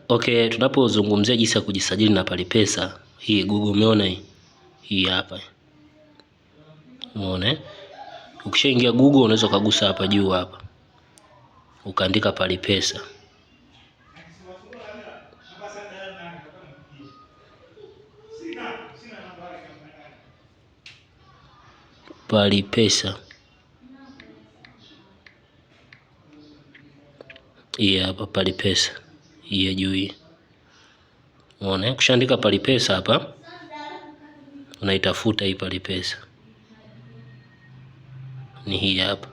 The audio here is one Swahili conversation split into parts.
Okay, tunapozungumzia jinsi ya kujisajili na Palipesa, hii Google umeona hii hapa. Umeona? Ukishaingia Google unaweza kugusa hapa juu hapa. Ukaandika Palipesa. Palipesa. Hii hapa Palipesa. Hii ya juu hii. Umeona? Ukishaandika Palipesa hapa, unaitafuta hii Palipesa. Ni hii hapa.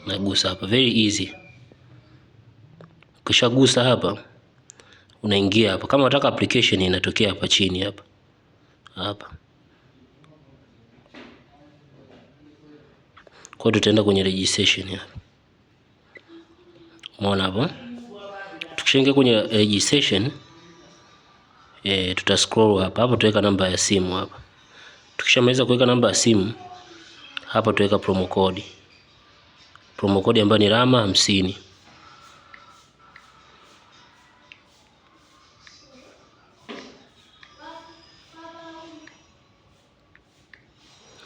Nagusa hapa, very easy. Ukishagusa hapa, unaingia hapa. Kama unataka application inatokea hapa chini hapa. Hapa. Kwa tutaenda kwenye registration hapa. Umeona hapo? Tukishaingia kwenye registration, tuta scroll hapa. Hapo tuweka namba ya simu hapa. Tukishamaliza kuweka namba ya simu, hapa tuweka promo code. Promo code ambayo ni Rama 50.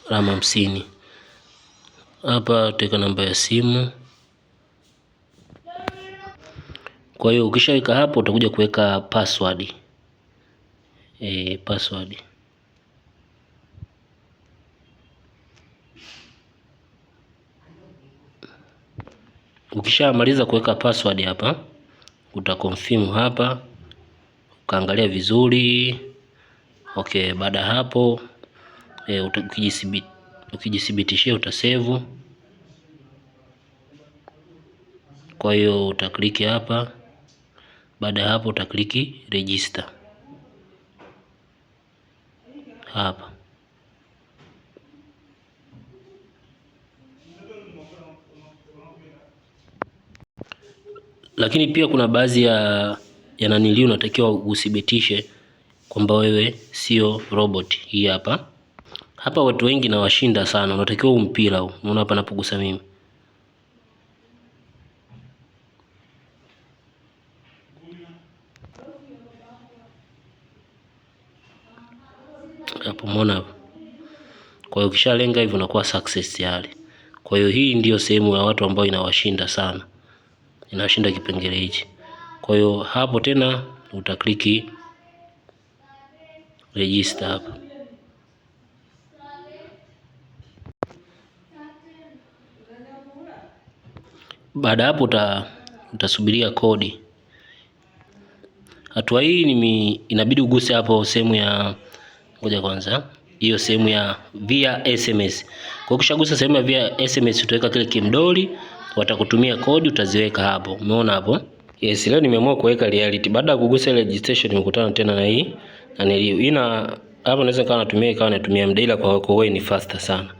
Rama 50. Hapa tuweka namba ya simu. Kwa hiyo ukishaweka hapo utakuja kuweka password. Password. Ukishamaliza kuweka password hapa, utaconfirm hapa, ukaangalia vizuri. Okay, baada hapo ukijithibitishia utasave. Kwa hiyo utakliki hapa. Baada hapo utakliki register hapa. Lakini pia kuna baadhi ya nanili unatakiwa uthibitishe kwamba wewe sio robot. Hii hapa. Hapa watu wengi na washinda sana. Unatakiwa mpira huu. Unaona hapa napogusa mimi. Hapo umeona hapo. Kwa hiyo ukishalenga hivyo unakuwa success tayari. Kwa hiyo hii ndio sehemu ya watu ambao inawashinda sana. Inashinda kipengele hichi. Kwa hiyo hapo tena utakliki register hapa. Baada hapo utasubiria kodi. Hatua hii inabidi uguse hapo sehemu ya, ngoja kwanza, hiyo sehemu ya via SMS. Kwa ukishagusa sehemu ya via SMS utaweka kile kimdoli, watakutumia kodi utaziweka hapo. Umeona hapo? Yes, leo nimeamua kuweka reality. Baada ya kugusa registration nimekutana tena na hii hapo naweza kawa natumia muda, ila kwa wewe ni faster sana.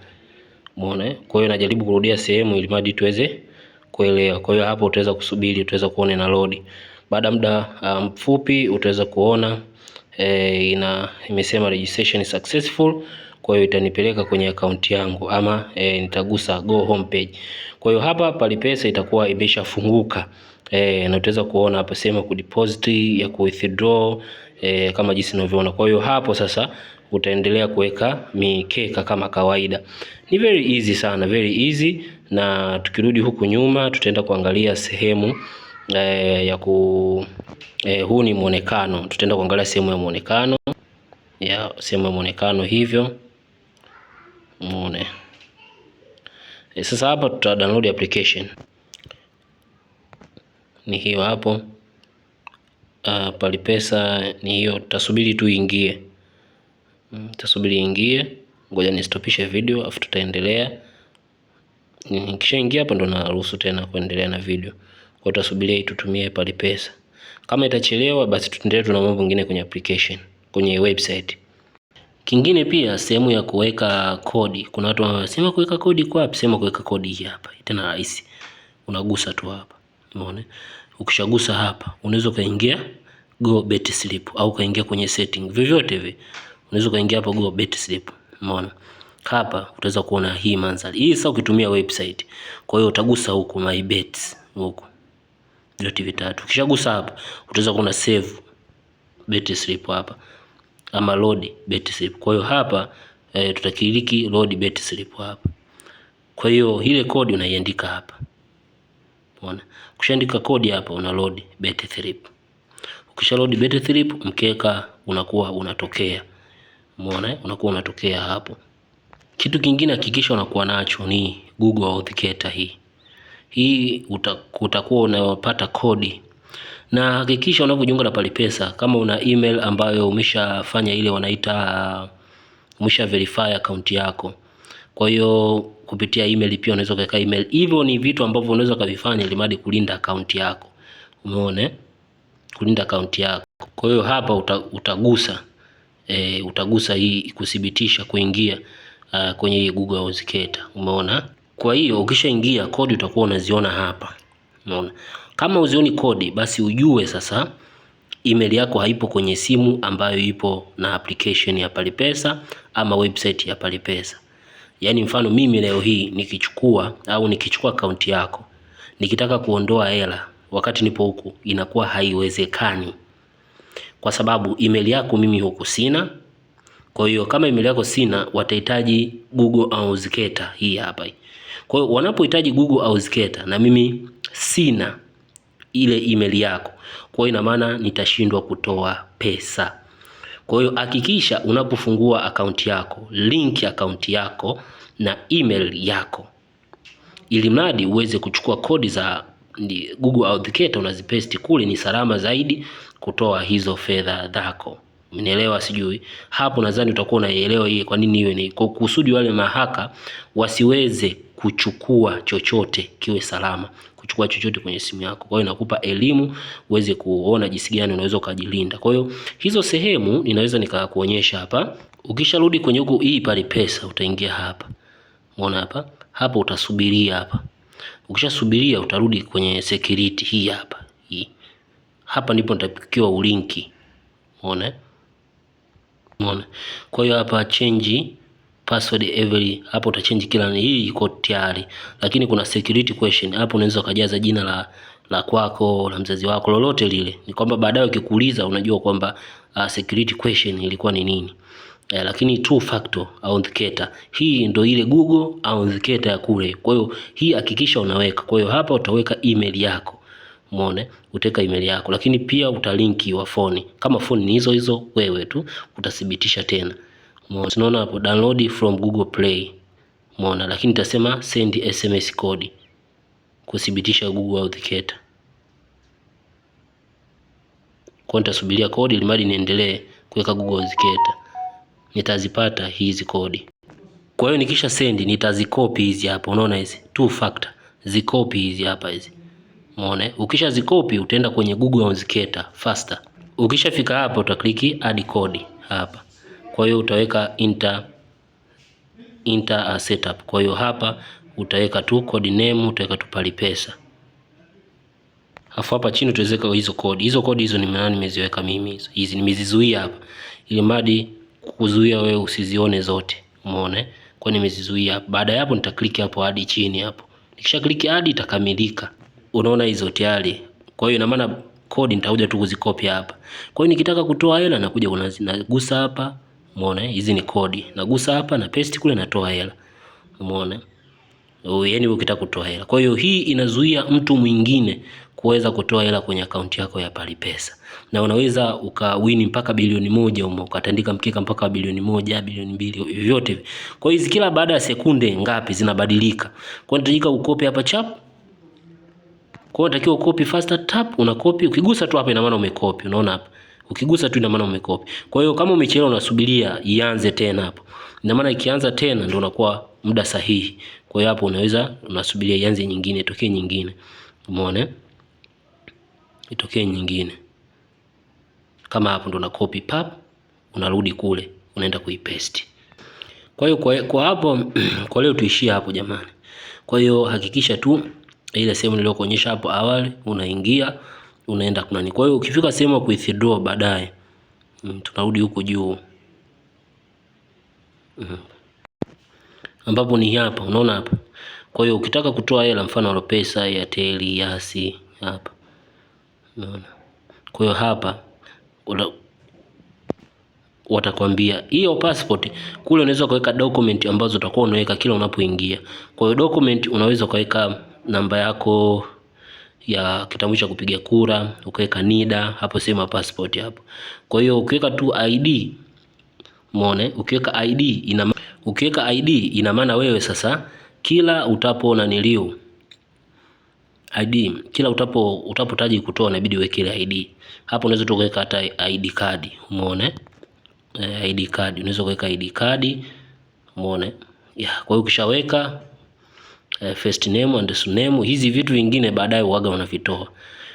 Umeona? Kwa hiyo najaribu kurudia sehemu ili madi tuweze kuelewa. Kwa hiyo hapo utaweza kusubiri, utaweza kuona ina load. Baada muda mfupi utaweza kuona imesema registration is successful. Kwa hiyo itanipeleka kwenye account yangu ama nitagusa go home page. Kwa hiyo hapa Palipesa itakuwa imeshafunguka. Na utaweza kuona hapa sema ku deposit ya ku withdraw kama jinsi unavyoona. Kwa hiyo hapo sasa utaendelea kuweka mikeka kama kawaida. Ni very easy sana, very easy. Na tukirudi huku nyuma tutaenda kuangalia sehemu ya huu ni muonekano. Tutaenda kuangalia sehemu ya muonekano. Sehemu ya muonekano hivyo. Muone. Sasa hapa tuta download application. Ni hiyo hapo. Palipesa ni hiyo, tutasubiri tu ingie. Tutasubiri ingie. Ngoja nistopishe video afu tutaendelea. Nikishaingia hapa ndo naruhusu tena kuendelea na video. Kwa tutasubiria itutumie Palipesa. Kama itachelewa basi tutaendelea tuna mambo mengine kwenye application, kwenye website. Kingine pia sehemu ya kuweka kodi. Kuna watu wanasema kuweka kodi kwa wapi? Sema kuweka kodi hii hapa. Tena rahisi. Unagusa tu hapa. Umeona? Ukishagusa hapa, unaweza kaingia go bet slip au kaingia kwenye setting. Vyovyote hivi. Unaweza kaingia hapa go bet slip. Umeona? Hapa utaweza kuona hii mandhari. Hii sasa ukitumia website. Kwa hiyo utagusa huku my bets huku. vidoti vitatu. Ukishagusa hapa utaweza kuona save bet slip hapa ama load bet slip. Kwa hiyo hapa tutakiliki load bet slip hapa. Kwa hiyo ile kodi unaiandika hapa. Unaona? Ukishaandika kodi hapa una load bet slip. Ukisha load bet slip mkeka unakuwa unatokea. Umeona? Unakuwa unatokea hapo. Kitu kingine hakikisha unakuwa nacho ni Google Authenticator hii. Hii utakuwa unapata kodi. Na hakikisha unapojiunga na Palipesa kama una email ambayo umeshafanya ile wanaita umesha verify account yako. Kwa hiyo kupitia email pia unaweza kuweka email. Hivyo ni vitu ambavyo unaweza kuvifanya ili mradi kulinda account yako. Umeona? Kulinda account yako. Kwa hiyo hapa utagusa hii kudhibitisha kuingia kwenye Google Authenticator. Umeona? Kwa hiyo ukishaingia kodi utakuwa unaziona hapa. Umeona? Kama uzioni kodi basi ujue sasa email yako haipo kwenye simu ambayo ipo na application ya Palipesa ama website ya Palipesa. Yaani mfano mimi leo hii nikichukua account yako nikitaka kuondoa hela wakati nipo huku inakuwa haiwezekani. Kwa sababu email yako mimi huku sina. Kwa hiyo kama email yako sina watahitaji Google Authenticator hii hapa. Kwa hiyo wanapohitaji Google Authenticator na mimi sina ile email yako, kwa hiyo ina maana nitashindwa kutoa pesa. Kwa hiyo hakikisha unapofungua account yako, link account yako na email yako, ili mradi uweze kuchukua kodi za Google Authenticator unazipaste kule, ni salama zaidi kutoa hizo fedha zako. Umenielewa? Sijui hapo, nadhani utakuwa unaelewa hii kwa nini hiyo ni kusudi wale mahaka wasiweze kuchukua chochote, kiwe salama kuchukua chochote kwenye simu yako. Kwa hiyo nakupa elimu uweze kuona jinsi gani unaweza kujilinda. Kwa hiyo hizo sehemu ninaweza nikakuonyesha hapa. Ukisharudi kwenye huko hii Palipesa utaingia hapa. Umeona hapa? Hapa utasubiria hapa. Ukishasubiria utarudi kwenye security hii hapa. Hii. Hapa ndipo nitapikiwa ulinki. Umeona? Umeona? Kwa hiyo hapa change password every, hapo utachange kila, hii iko tayari, lakini kuna security question hapo. Unaweza kujaza jina la kwako, la mzazi wako, lolote lile, ni kwamba baadaye ukikuuliza unajua kwamba security question ilikuwa ni nini. Lakini two factor authenticator hii ndio ile Google Authenticator ya kule. Kwa hiyo hii hakikisha unaweka. Kwa hiyo hapa utaweka email yako. Umeona? Utaweka email yako, lakini pia utalinki wa phone. Kama phone ni hizo hizo, wewe tu utathibitisha tena. Unaona hapo download from Google Play. Umeona? Lakini nitasema send SMS code kudhibitisha Google Authenticator. Kwa nitasubiria kodi ili mradi niendelee kuweka Google Authenticator. Nitazipata hizi kodi. Kwa hiyo nikisha send nitazikopi hizi hapa. Unaona hizi two factor, zikopi hizi hapa hizi. Umeona? Ukisha zikopi utaenda kwenye Google Authenticator faster. Ukishafika hapa utakliki add code hapa. Kwa hiyo utaweka enter setup. Kwa hiyo hapa utaweka tu code name, utaweka tu Palipesa. Afu hapa chini utaweka hizo kodi. Hizo kodi hizo nimeziweka mimi. Hizi nimezizuia hapa ili mradi kuzuia wewe usizione zote. Umeona? Kwa nimezizuia hapa. Baada ya hapo nitakliki hapo hadi chini hapo. Nikisha kliki hadi itakamilika. Unaona hizo tayari. Kwa hiyo ina maana kodi nitakuja tu kuzikopi hapa. Kwa hiyo nikitaka kutoa hela nakuja nagusa hapa. Umeona? Hizi ni kodi. Nagusa hapa na paste kule, natoa hela. Umeona? Yaani ukitaka kutoa hela. Kwa hiyo hii inazuia mtu mwingine kuweza kutoa hela kwenye akaunti yako ya Palipesa. Na unaweza ukawini mpaka bilioni 1 au ukatandika mkeka mpaka bilioni 1, bilioni 2, vyote. Kwa hiyo kila baada ya sekunde ngapi zinabadilika. Kwa hiyo unahitajika ukopi hapa chap. Kwa hiyo unatakiwa ukopi faster tap, unakopi. Ukigusa tu hapa ina maana umekopi. Unaona hapa? Ukigusa tu ina maana umekopi. Kwa hiyo kama umechelewa unasubiria ianze tena hapo. Ina maana ikianza tena ndio unakuwa muda sahihi. Kwa hiyo hapo unasubiria ianze nyingine, itokee nyingine. Umeona? Itokee nyingine. Kama hapo ndo na copy pap, unarudi kule, unaenda kuipaste. Kwa hiyo kwa hapo kwa leo tuishie hapo jamani. Kwa hiyo hakikisha tu ile sehemu niliyokuonyesha hapo awali unaingia, unaenda kunani. Kwa hiyo ukifika sehemu ya withdraw baadaye tunarudi huko juu. Ambapo ni hapa, unaona hapa. Kwa hiyo ukitaka kutoa hela mfano Pesa, Airtel, Yasi hapa. Unaona? Kwa hiyo hapa watakwambia hiyo passport kule unaweza kuweka document ambazo utakuwa unaweka kila unapoingia. Kwa hiyo document unaweza kuweka namba yako ya kitambulisho cha kupiga kura, ukaweka NIDA hapo sema passport hapo. Kwa hiyo ukiweka tu ID, umeona, ukiweka ID ina maana wewe sasa kila utapotaji kutoa inabidi uweke ile ID. Hapo unaweza tu kuweka hata ID card, umeona? ID card unaweza kuweka ID card, umeona? Yeah, kwa hiyo ukishaweka first name and surname, hizi vitu vingine baadaye uaga unavitoa.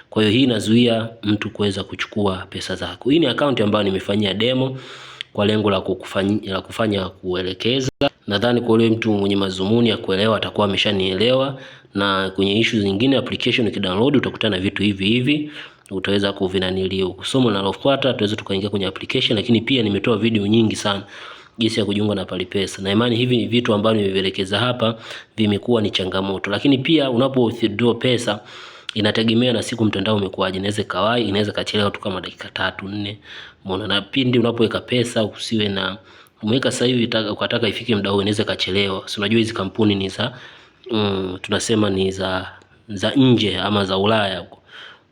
Kwa hiyo hii inazuia mtu kuweza kuchukua pesa zako. Hii ni account ambayo nimefanyia demo kwa lengo la kufanya kuelekeza. Nadhani kwa yule mtu mwenye mazumuni ya kuelewa atakuwa ameshanielewa, na kwenye issue zingine application ukidownload utakutana na vitu hivi utaweza kuvinanilio. Somo linalofuata tuweze tukaingia kwenye application, lakini pia nimetoa video nyingi sana jinsi ya kujiunga na Palipesa, na imani hivi vitu ambavyo nimevielekeza hapa vimekuwa ni changamoto. Lakini pia unapo withdraw pesa inategemea na siku mtandao umekuaje. Inaweza kawai, inaweza kachelewa tu kama dakika 3-4. Umeona? Na pindi unapoweka pesa usiwe na umeweka sasa hivi ukataka ifike muda inaweza kachelewa. Si unajua hizi kampuni ni za tunasema ni za nje ama za Ulaya huko.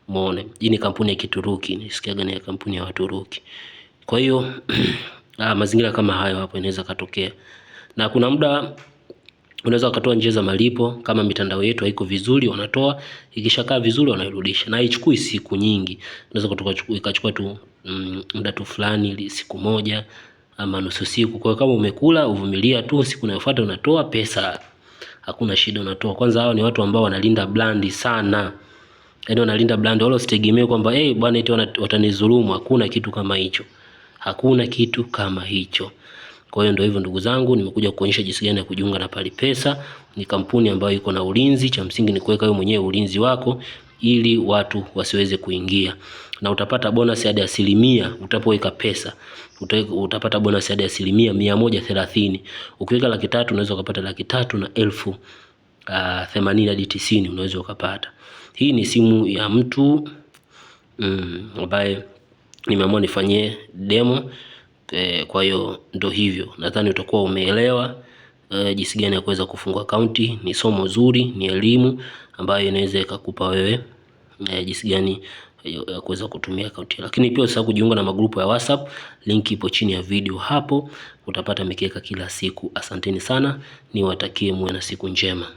Umeona? Hii ni kampuni ya Kituruki, nisikia gani ya kampuni ya Waturuki. Kwa hiyo mazingira kama hayo hapo inaweza katokea. Na kuna muda unaweza ukatoa njia za malipo kama mitandao yetu haiko vizuri, wanatoa ikishakaa vizuri wanairudisha, na haichukui siku nyingi. Unaweza ikachukua tu muda tu fulani, siku moja ama nusu siku. Kwa kama umekula uvumilia tu, siku inayofuata unatoa pesa, hakuna shida, unatoa. Kwanza hao ni watu ambao wanalinda brand sana, yaani wanalinda brand, wala usitegemee kwamba bwana eti watanidhulumu. Hakuna kitu kama hicho, hakuna kitu kama hicho. Kwa hiyo ndio hivyo ndugu zangu, nimekuja kuonyesha jinsi gani ya kujiunga na Palipesa. Ni kampuni ambayo iko na ulinzi, cha msingi ni kuweka wewe mwenyewe ulinzi wako ili watu wasiweze kuingia. Na utapata bonus hadi 100% utapoweka pesa. Utapata bonus hadi 130%. Ukiweka 300,000 unaweza kupata 300,000 na 80 hadi 90 unaweza ukapata. Hii ni simu ya mtu ambaye nimeamua nifanyie demo. Kwa hiyo ndio hivyo, nadhani utakuwa umeelewa jinsi gani ya kuweza kufungua akaunti. Ni somo zuri, ni elimu ambayo inaweza ikakupa wewe jinsi gani ya kuweza kutumia akaunti. Lakini pia usisahau kujiunga na magrupu ya WhatsApp, link ipo chini ya video hapo, utapata mikeka kila siku. Asanteni sana, niwatakie muwe na siku njema.